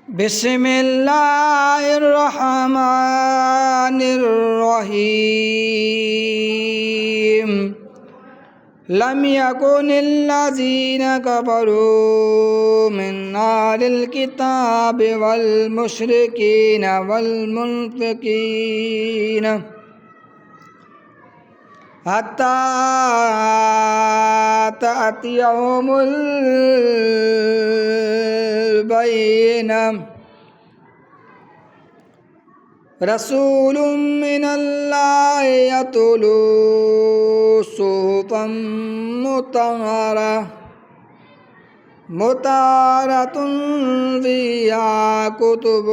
بسم الله الرحمن الرحيم لم يكن الذين كفروا من أهل الكتاب والمشركين والمنفقين حتى تأتيهم البينة رسول من الله يتلو صحفا مطهرة فيها كتب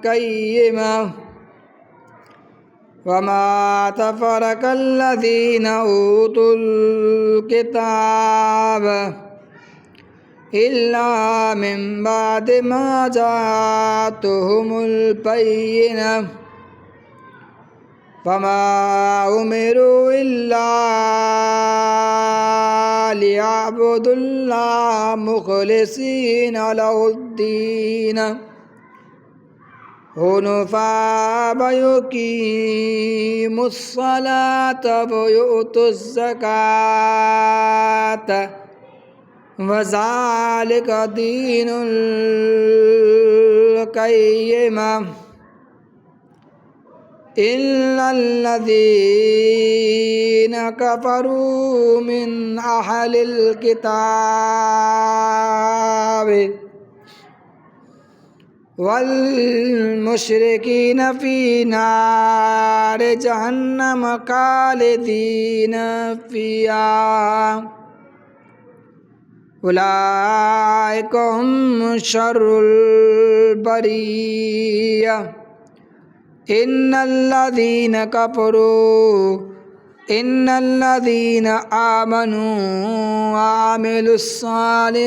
قيمة وما تفرق الذين أوتوا الكتاب إلا من بعد ما جاءتهم البينة فما أمروا إلا ليعبدوا الله مخلصين له الدين حنفاء ويقيموا الصلاة ويؤتوا الزكاة وذلك دين القيمة إلا الذين كفروا من أهل الكتاب والمشركين في نار جهنم خالدين فيها أولئك هم شر البرية إن الذين آمنوا وعملوا الصالحات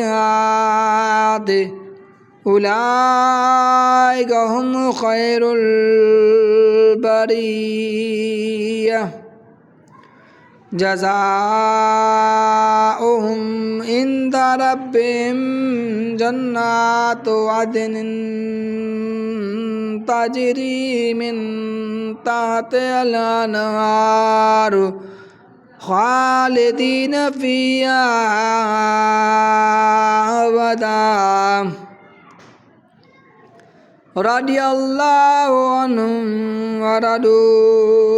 أولئك هم خير البرية جزاؤهم عند ربهم جنات عدن تجري من تحتها الأنهار خالدين فيها أبدا رضي الله عنهم ورضوا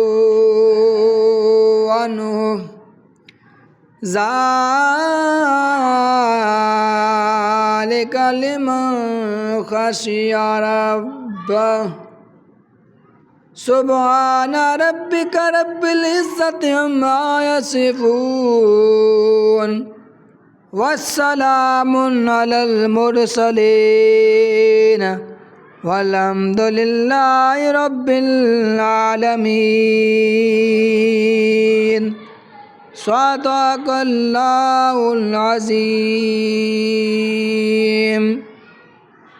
عنه ذلك لمن خشي ربه سبحان ربك رب العزة عما يصفون والسلام على المرسلين والحمد لله رب العالمين صدق الله العظيم.